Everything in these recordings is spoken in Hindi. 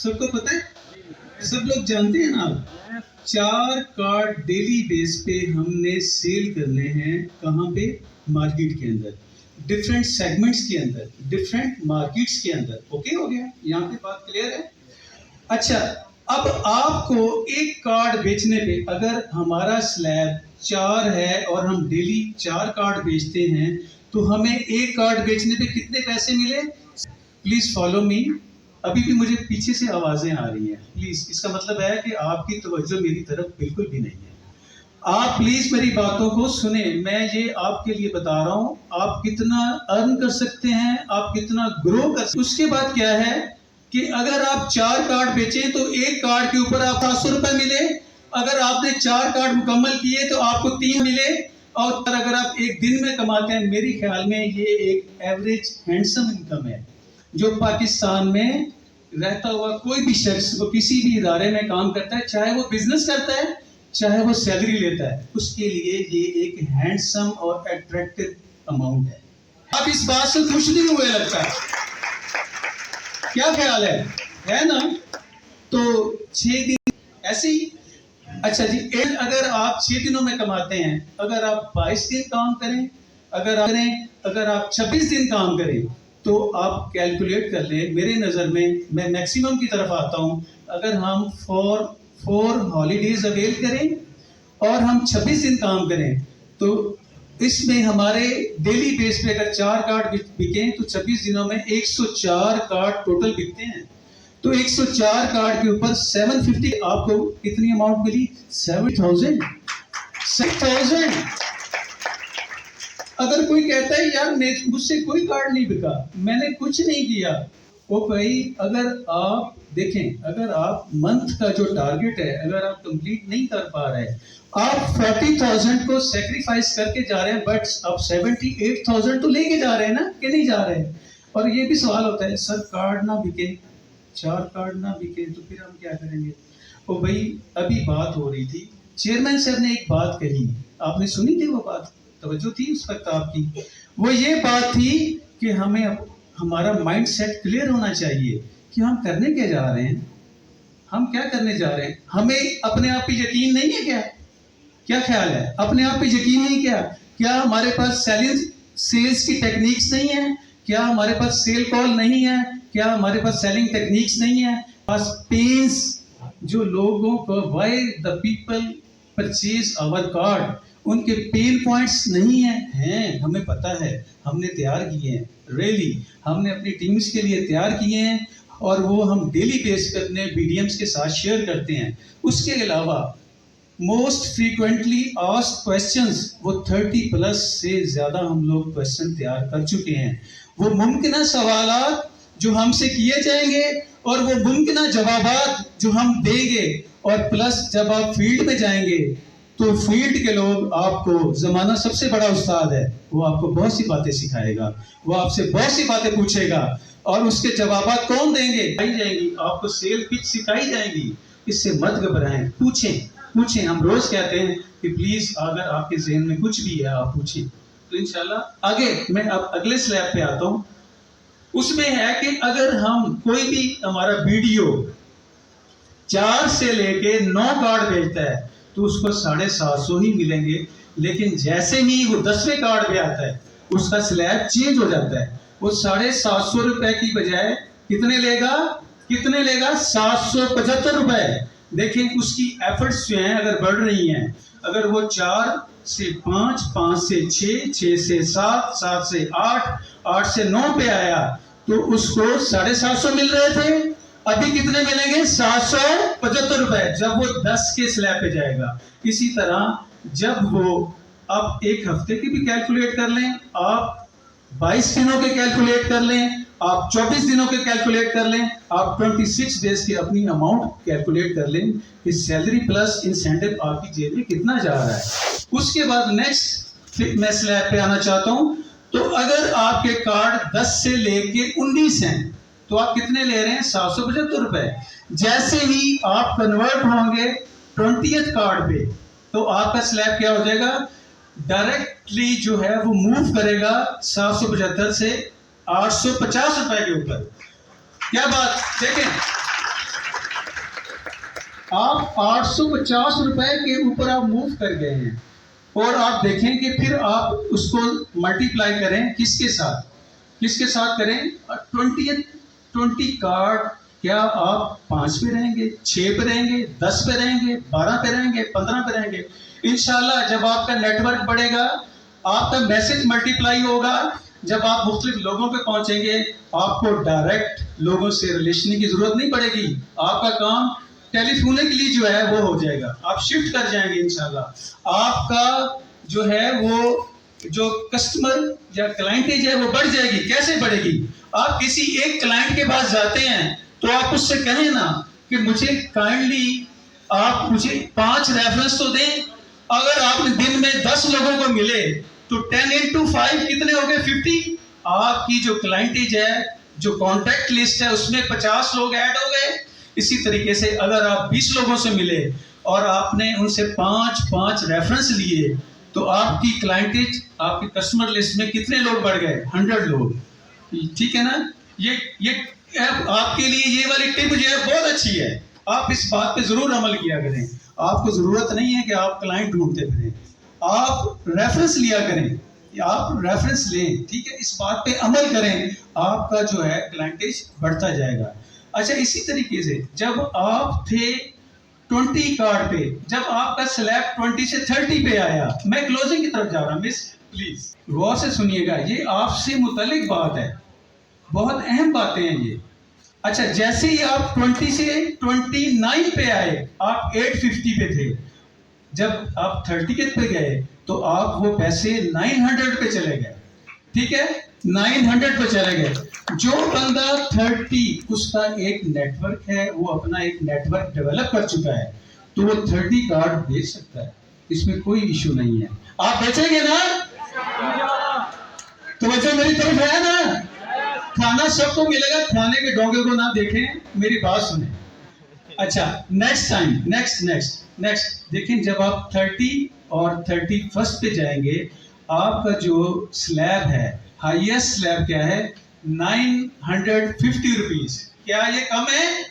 सबको पता है, सब लोग जानते हैं ना। 4 कार्ड डेली बेस पे हमने सेल करने हैं। कहाँ पे? मार्केट के अंदर, डिफरेंट सेगमेंट्स के अंदर, डिफरेंट मार्केट्स के अंदर। ओके हो गया, यहाँ पे बात क्लियर है। अच्छा, अब आपको एक कार्ड बेचने पे, अगर हमारा स्लैब 4 है और हम डेली 4 कार्ड बेचते हैं, तो हमें एक कार्ड बेचने पे कितने पैसे मिले? Please follow me. अभी भी मुझे पीछे से आवाजें आ रही हैं, प्लीज। इसका मतलब है कि आपकी तवज्जो मेरी तरफ बिल्कुल भी नहीं है। आप प्लीज मेरी बातों को सुने। मैं ये आपके लिए बता रहा हूँ, आप कितना अर्न कर सकते हैं, आप कितना ग्रो कर सकते हैं। उसके बाद क्या है कि अगर आप 4 कार्ड बेचें तो एक कार्ड के ऊपर आप 500 रुपए मिले। अगर आपने 4 कार्ड मुकम्मल किए तो आपको 3 मिले। और अगर आप एक दिन में कमाते हैं, मेरे ख्याल में ये एक एवरेज हैंडसम इनकम है जो पाकिस्तान में रहता हुआ कोई भी शख्स, वो किसी भी इदारे में काम करता है, चाहे वो बिजनेस करता है, चाहे वो सैलरी लेता है, उसके लिए ये एक हैंडसम और अट्रैक्टिव अमाउंट है। आप इस बात से खुश नहीं हुए लगता है, क्या ख्याल है ना? तो 6 दिन ऐसे ही। अच्छा जी, अगर आप 6 दिनों में कमाते हैं, अगर आप 22 दिन काम करें, अगर आप 26 दिन काम करें, तो आप कैलकुलेट कर लें। मेरे नज़र में, मैं मैक्सिमम की तरफ आता हूं, अगर हम 4 हॉलीडेज अवेल करें और हम 26 दिन काम करें, तो इसमें हमारे डेली बेस पे अगर 4 कार्ड बिके तो 26 दिनों में 104 कार्ड टोटल बिकते हैं। तो 104 कार्ड के ऊपर 750, आपको कितनी अमाउंट मिली? 7,000। अगर कोई कहता है यार मुझसे कोई कार्ड नहीं बिका, मैंने कुछ नहीं किया, वो भाई, अगर आप देखें, अगर आप मंथ का जो टारगेट है, अगर आप कंप्लीट नहीं कर पा रहे, आप 40,000 को सेक्रीफाइस करके जा रहे हैं, बट आप 78,000 तो लेके जा रहे हैं ना, कि नहीं जा रहे हैं? और ये भी सवाल होता है, सर कार्ड ना बिके, 4 कार्ड ना बिके, तो फिर हम क्या करेंगे? ओ भाई, अभी बात हो रही थी, चेयरमैन साहब ने एक बात कही, आपने सुनी थी वो बात? तवज्जो थी उस वक्त आपकी? वो ये बात थी कि हमें हमारा माइंड सेट क्लियर होना चाहिए कि हम करने क्या जा रहे हैं, हम क्या करने जा रहे हैं। हमें अपने आप पे यकीन नहीं है क्या? क्या ख्याल है? अपने आप पे यकीन नहीं क्या हमारे पास सेल्स की टेक्निक्स नहीं है? क्या हमारे पास सेल कॉल नहीं है? क्या हमारे पास सेलिंग टेक्निक्स नहीं है? पास पेन्स, जो लोगों को, why the people purchase our card, उनके पेन पॉइंट्स नहीं हैं, हमें पता है, हमने तैयार किए हैं, रियली हमने अपनी टीम्स के लिए तैयार किए हैं, और वो हम डेली बेस पे अपने बीडीएम्स के साथ शेयर करते हैं। उसके अलावा मोस्ट फ्रीक्वेंटली आस्क्ड क्वेश्चंस, वो 30+ से ज़्यादा हम लोग क्वेश्चन तैयार कर चुके हैं। वो मुमकिन सवालात जो हमसे किए जाएंगे और वो मुमकिन जवाबात जो हम देंगे, और प्लस जब आप फील्ड में जाएंगे तो फील्ड के लोग आपको, जमाना सबसे बड़ा उस्ताद है, वो आपको बहुत सी बातें सिखाएगा, वो आपसे बहुत सी बातें पूछेगा, और उसके जवाबात कौन देंगे? सिखाई जाएंगी, आपको सेल पिच सिखाई जाएंगी। इससे मत घबराएं, पूछें। हम रोज कहते हैं कि प्लीज अगर आपके जहन में कुछ भी है आप पूछें, तो इंशाल्लाह आगे। मैं अब अगले स्लैब पे आता हूं। उसमें है कि अगर हम कोई भी हमारा वीडियो 4 से लेके 9 कार्ड भेजता है तो उसको 750 ही मिलेंगे, लेकिन जैसे ही वो 10वें कार्ड पे आता है उसका स्लैब चेंज हो जाता है। वो 750 रुपए की बजाय कितने लेगा? 775 रुपए। देखिए उसकी एफर्ट्स जो हैं अगर बढ़ रही हैं, अगर वो 4 से 5, 5 से 6, 6 से 7, 7 से 8, 8 से 9 पे आया, तो उसको 750 मिल रहे थे, अभी कितने मिलेंगे? 775 रुपए, जब वो 10 के स्लैब पे जाएगा। इसी तरह जब वो, आप 1 हफ्ते की भी कैलकुलेट कर लें, आप 22 दिनों के कैलकुलेट कर लें, आप 24 दिनों के कैलकुलेट कर लें, आप 26 डेज की अपनी अमाउंट कैलकुलेट कर लें कि सैलरी प्लस इंसेंटिव आपकी जेब में कितना जा रहा है। उसके बाद नेक्स्ट मैं स्लैब पे आना चाहता हूं। तो अगर आपके कार्ड 10 से लेके 19 हैं, तो आप कितने ले रहे हैं? 775 रुपए। जैसे ही आप कन्वर्ट होंगे 20th कार्ड पे, तो आपका स्लैब क्या हो जाएगा? डायरेक्टली जो है वो मूव करेगा 775 से 850 रुपए के ऊपर। क्या बात, देखें 850 रुपए के ऊपर आप मूव कर गए हैं, और आप देखें कि फिर आप उसको मल्टीप्लाई करें किसके साथ करें? 20 कार्ड। क्या आप 5 पे रहेंगे, 6 पे रहेंगे, 10 पे रहेंगे, 12 पे रहेंगे, 15 पे रहेंगे? इंशाल्लाह जब आपका नेटवर्क बढ़ेगा, आपका मैसेज मल्टीप्लाई होगा, जब आप मुख्तलिफ लोगों पे पहुंचेंगे, आपको डायरेक्ट लोगों से रिलेशन की जरूरत नहीं पड़ेगी। आपका काम टेलीफोनिकली जो है वो हो जाएगा, आप शिफ्ट कर जाएंगे इंशाल्लाह। आपका जो है वो जो कस्टमर या क्लाइंटेज है वो बढ़ जाएगी। कैसे बढ़ेगी? आप किसी एक क्लाइंट के पास जाते हैं तो आप उससे कहें ना कि मुझे काइंडली आप मुझे 5 रेफरेंस तो दें। अगर आपने दिन में 10 लोगों को मिले तो 10 into 5 कितने हो गए? 50। आपकी जो क्लाइंटेज है, जो कॉन्टैक्ट लिस्ट है, उसमें 50 लोग ऐड हो गए। इसी तरीके से अगर आप 20 लोगों से मिले और आपने उनसे 5 रेफरेंस लिए तो आपकी क्लाइंटेज, आपकी कस्टमर लिस्ट में कितने लोग बढ़ गए? 100 लोग। ठीक है ना? ये आपके लिए ये वाली टिप जो है बहुत अच्छी है। आप इस बात पे जरूर अमल किया करें। आपको जरूरत नहीं है कि आप क्लाइंट ढूंढते फिरें, आप रेफरेंस लिया करें, आप रेफरेंस लें। ठीक है, इस बात पे अमल करें, आपका जो है क्लाइंटेज बढ़ता जाएगा। अच्छा, इसी तरीके से जब आप थे 20 कार्ड पे, जब आपका स्लैब 20 से 30 पे आया, मैं क्लोजिंग की तरफ जा रहा हूं, मिस प्लीज गौर से सुनिएगा, ये आपसे मुतालिक बात है, बहुत अहम बातें हैं ये। अच्छा, जैसे ही आप 20 से 29 पे आए, आप 850 पे थे। जब आप 30 पे गए तो आप वो पैसे 900 पे चले गए। ठीक है, 900 पे चले गए। जो बंदा 30, उसका एक नेटवर्क है, वो अपना एक नेटवर्क डेवलप कर चुका है, तो वो 30 कार्ड बेच सकता है, इसमें कोई इशू नहीं है। आप बेचेंगे ना? तो वजह मेरी तरफ है ना? खाना सबको मिलेगा, खाने के डोंगे को ना देखें, मेरी बात सुने। अच्छा, नेक्स्ट टाइम, नेक्स्ट देखें, जब आप 30 और 31 पे जाएंगे, आपका जो स्लैब है, हाईएस्ट स्लैब क्या है? 950 रुपीज। क्या ये कम है?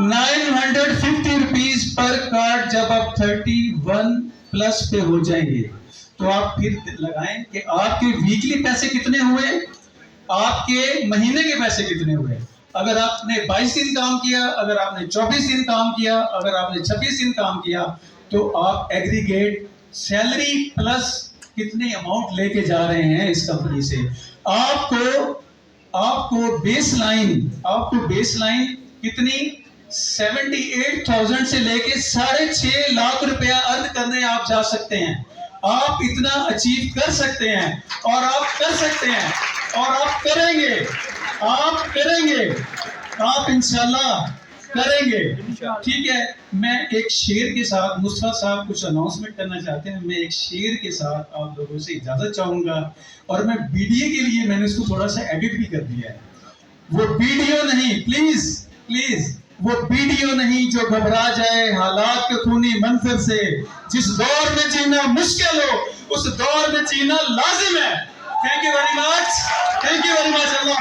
950 रुपीज पर कार्ड। जब आप 31+ पे हो जाएंगे तो आप फिर लगाएं कि आपके वीकली पैसे कितने हुए, आपके महीने के पैसे कितने हुए। अगर आपने 22 दिन काम किया, अगर आपने 24 दिन काम किया, अगर आपने 26 दिन काम किया, तो आप एग्रीगेट सैलरी प्लस कितने अमाउंट लेके जा रहे हैं इस कंपनी से। आपको बेसलाइन कितनी? 78,000 से लेके 6.5 लाख रुपया अर्न करने आप जा सकते हैं। आप इतना अचीव कर सकते हैं, और आप कर सकते हैं, और आप करेंगे, आप इंशाल्लाह करेंगे। ठीक है, मैं एक शेर के साथ, मुस्तफा साहब कुछ अनाउंसमेंट करना चाहते हैं, मैं एक शेर के साथ आप लोगों से इजाजत चाहूंगा। और मैं वीडियो के लिए मैंने इसको थोड़ा सा एडिट भी कर दिया है। वो वीडियो नहीं, प्लीज वो वीडियो नहीं जो घबरा जाए हालात के खूनी मंजर से। जिस दौर में जीना मुश्किल हो, उस दौर में जीना लाजिम है। Thank you very much, Allah.